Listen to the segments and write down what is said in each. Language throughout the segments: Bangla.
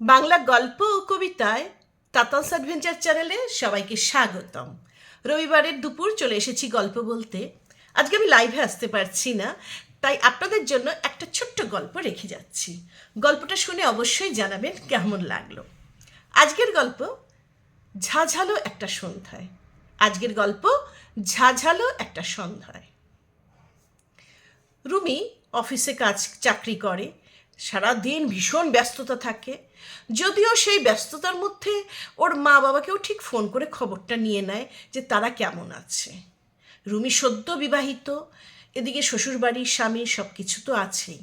বাংলা গল্প ও কবিতায় তাতাস অ্যাডভেঞ্চার চ্যানেলে সবাইকে স্বাগতম। রবিবারের দুপুর চলে এসেছি গল্প বলতে। আজকে আমি লাইভে আসতে পারছি না, তাই আপনাদের জন্য একটা ছোট্ট গল্প রেখে যাচ্ছি। গল্পটা শুনে অবশ্যই জানাবেন কেমন লাগলো। আজকের গল্প ঝাঝালো একটা সন্ধ্যায়। আজকের গল্প ঝাঝালো একটা সন্ধ্যায়। রুমি অফিসে চাকরি করে, সারাদিন ভীষণ ব্যস্ততা থাকে। যদিও সেই ব্যস্ততার মধ্যে ওর মা বাবাকেও ঠিক ফোন করে খবরটা নিয়ে নেয় যে তারা কেমন আছে। রুমি সদ্য বিবাহিত, এদিকে শ্বশুরবাড়ি, স্বামী, সব কিছু তো আছেই।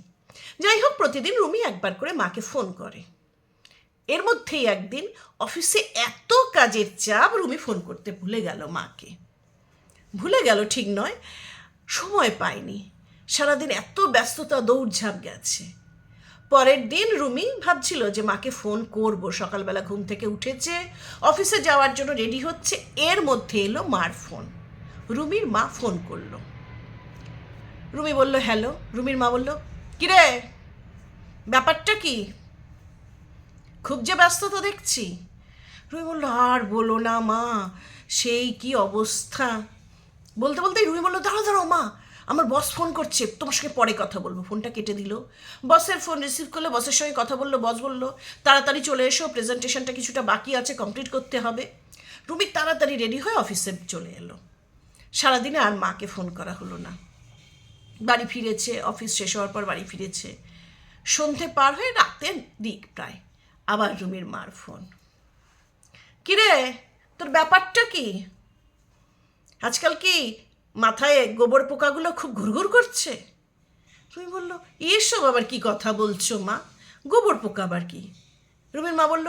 যাই হোক, প্রতিদিন রুমি একবার করে মাকে ফোন করে। এর মধ্যেই একদিন অফিসে এত কাজের চাপ, রুমি ফোন করতে ভুলে গেল মাকে। ভুলে গেল ঠিক নয়, সময় পায়নি। সারাদিন এত ব্যস্ততা, দৌড়ঝাঁপ গেছে। পরের দিন রুমি ভাবছিল যে মাকে ফোন করব। সকালবেলা ঘুম থেকে উঠেছে, অফিসে যাওয়ার জন্য রেডি হচ্ছে, এর মধ্যে এলো মার ফোন। রুমির মা ফোন করলো। রুমি বলল হ্যালো। রুমির মা বলল, কিরে, ব্যাপারটা কি? খুব যে ব্যস্ততা দেখছি। রুমি বলল, আর বলো না মা, সেই কি অবস্থা। বলতে বলতেই রুমি বলল, দাঁড়াও দাঁড়াও মা, আমার বস ফোন করছে, তোমার সঙ্গে পরে কথা বলবো। ফোনটা কেটে দিল। বসের ফোন রিসিভ করলে বসের সঙ্গে কথা বললো। বস বলল, তাড়াতাড়ি চলে এসো, প্রেজেন্টেশনটা কিছুটা বাকি আছে, কমপ্লিট করতে হবে। রুমি তাড়াতাড়ি রেডি হয়ে অফিসে চলে এলো। সারাদিনে আর মাকে ফোন করা হলো না। বাড়ি ফিরেছে, অফিস শেষ হওয়ার পর বাড়ি ফিরেছে। সন্ধে পার হয়ে রাতের দিক প্রায়, আবার রুমির মার ফোন। কিরে, তোর ব্যাপারটা কি? আজকাল কি মাথায় গোবর পোকাগুলো খুব ঘুরঘুর করছে? রুমি বলল, এসব আবার কি কথা বলছো মা? গোবর পোকা আবার কি? রুমির মা বলল,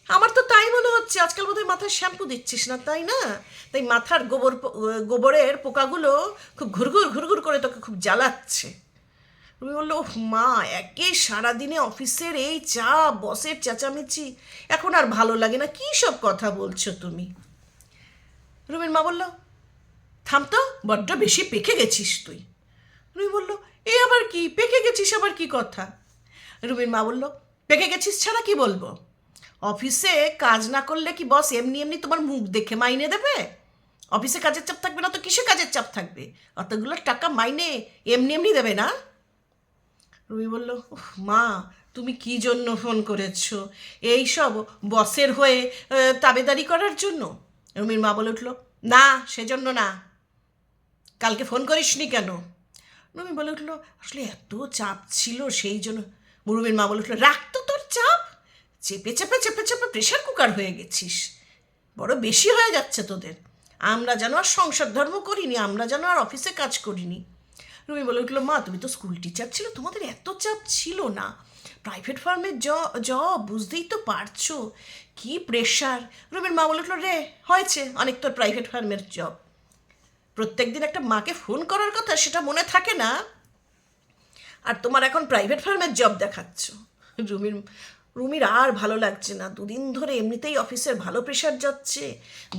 আমার তো তাই মনে হচ্ছে, আজকাল বোধহয় মাথায় শ্যাম্পু দিচ্ছিস না, তাই না? তাই মাথার গোবরের পোকাগুলো খুব ঘুরঘুর ঘুরঘুর করে তোকে খুব জ্বালাচ্ছে। রুমি বলল, ওহ মা, একে সারাদিনে অফিসের এই চাপ, বসের চেঁচামেচি, এখন আর ভালো লাগে না। কী সব কথা বলছো তুমি? রুমির মা বলল, থাম তো, বড্ড বেশি পেকে গেছিস তুই। রুমি বলল, এ আবার কি, পেকে গেছিস আবার কি কথা? রুমির মা বলল, পেকে গেছিস ছাড়া কি বলবো? অফিসে কাজ না করলে কি বস এমনি এমনি তোমার মুখ দেখে মাইনে দেবে? অফিসে কাজের চাপ থাকবে না তো কিসে কাজের চাপ থাকবে? অতগুলো টাকা মাইনে এমনি এমনি দেবে না? রুমি বলল, মা, তুমি কি জন্য ফোন করেছো? এই সব বসের হয়ে তাবেদারি করার জন্য? রুমির মা বলে উঠল, না, সেজন্য না। কালকে ফোন করিসনি কেন? রুমি বলে উঠলো, আসলে এত চাপ ছিল সেই জন্য। রুমির মা বলে উঠলো, রাখ তো তোর চাপ, চেপে চেপে চেপে চেপে প্রেশার কুকার হয়ে গেছিস, বড় বেশি হয়ে যাচ্ছে তোদের। আমরা যেন আর সংসার ধর্ম করিনি, আমরা যেন আর অফিসে কাজ করিনি। রুমি বলে উঠলো, মা, তুমি তো স্কুল টিচার ছিল, তোমাদের এত চাপ ছিল না। প্রাইভেট ফার্মের জব, বুঝতেই তো পারছো কি প্রেশার। রুমির মা বলে উঠলো, রে, হয়েছে অনেক তোর প্রাইভেট ফার্মের জব। প্রত্যেক দিন একটা মাকে ফোন করার কথা, সেটা মনে থাকে না, আর তোমার এখন প্রাইভেট ফার্মের জব দেখাচ্ছ। রুমির আর ভালো লাগছে না। দুদিন ধরে এমনিতেই অফিসের ভালো প্রেশার যাচ্ছে,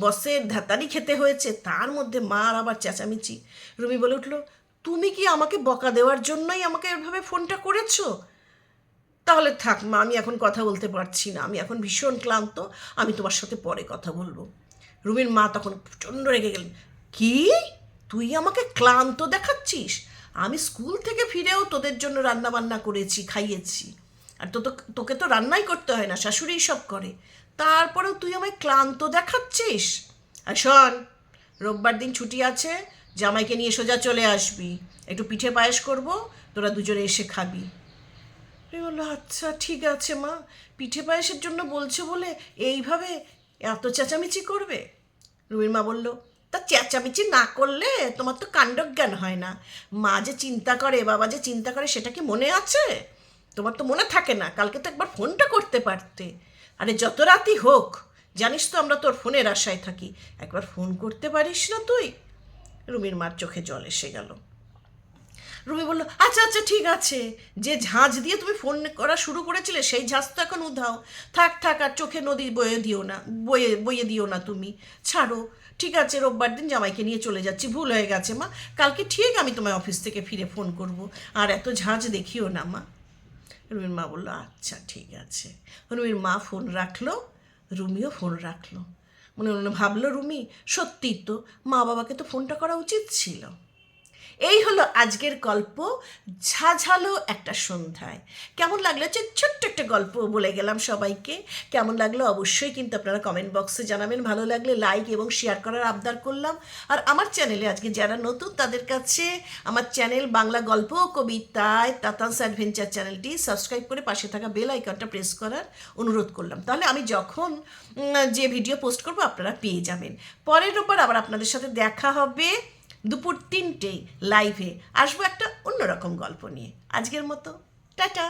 বসের ধাতারি খেতে হয়েছে, তার মধ্যে মার আবার চেঁচামেচি। রুমি বলে উঠলো, তুমি কি আমাকে বকা দেওয়ার জন্যই আমাকে এভাবে ফোনটা করেছো? তাহলে থাক মা, আমি এখন কথা বলতে পারছি না, আমি এখন ভীষণ ক্লান্ত, আমি তোমার সাথে পরে কথা বলবো। রুমির মা তখন প্রচণ্ড রেগে গেলেন। কি, তুই আমাকে ক্লান্ত দেখাচ্ছিস? আমি স্কুল থেকে ফিরেও তোদের জন্য রান্না বান্না করেছি, খাইয়েছি, আর তোকে তো রান্নাই করতে হয় না, শাশুড়িই সব করে, তারপরেও তুই আমায় ক্লান্ত দেখাচ্ছিস? আর শোন, রোববার দিন ছুটি আছে, জামাইকে নিয়ে সোজা চলে আসবি, একটু পিঠে পায়েস করবো, তোরা দুজনে এসে খাবি। বললো, আচ্ছা ঠিক আছে মা, পিঠে পায়েসের জন্য বলছো বলে এইভাবে এত চেঁচামেচি করবে? রুমির মা বলল, তা চেঁচামেচি না করলে তোমার তো কাণ্ডজ্ঞান হয় না। মা যে চিন্তা করে, বাবা যে চিন্তা করে, সেটা কি মনে আছে? তোমার তো মনে থাকে না, কালকে তো একবার ফোনটা করতে পারতে। আরে যত রাতই হোক, জানিস তো আমরা তোর ফোনের আশায় থাকি, একবার ফোন করতে পারিস না তুই? রুমির মার চোখে জল এসে গেল। রুমি বলল, আচ্ছা আচ্ছা ঠিক আছে, যে ঝাঁঝ দিয়ে তুমি ফোন করা শুরু করেছিলে সেই ঝাঁঝ তো এখন উধাও, থাক থাক, আর চোখে নদী বয়ে দিও না, বইয়ে দিও না তুমি, ছাড়ো। ঠিক আছে, রোববার দিন জামাইকে নিয়ে চলে যাচ্ছি, ভুল হয়ে গেছে মা, কালকে ঠিক আমি তোমায় অফিস থেকে ফিরে ফোন করব, আর এত ঝাঁঝ দেখিও না মা। রুমির মা বললো আচ্ছা ঠিক আছে। রুমির মা ফোন রাখলো, রুমিও ফোন রাখলো। মনে মনে ভাবলো রুমি, সত্যিই তো মা বাবাকে তো ফোনটা করা উচিত ছিল। এই হলো আজকের গল্প, ঝাঝালো একটা সন্ধ্যায়। কেমন লাগলো? হচ্ছে ছোট্ট একটা গল্প বলে গেলাম সবাইকে। কেমন লাগলো অবশ্যই কিন্তু আপনারা কমেন্ট বক্সে জানাবেন। ভালো লাগলে লাইক এবং শেয়ার করার আবদার করলাম। আর আমার চ্যানেলে আজকে যারা নতুন তাদের কাছে আমার চ্যানেল বাংলা গল্প ও কবিতায় তাতান্স অ্যাডভেঞ্চার চ্যানেলটি সাবস্ক্রাইব করে পাশে থাকা বেল আইকনটা প্রেস করার অনুরোধ করলাম। তাহলে আমি যখন যে ভিডিও পোস্ট করব আপনারা পেয়ে যাবেন। পরের রোববার আবার আপনাদের সাথে দেখা হবে দুপুর 3টেয় লাইভে। আসবো একটা অন্যরকম গল্প নিয়ে। আজকের মতো টাটা।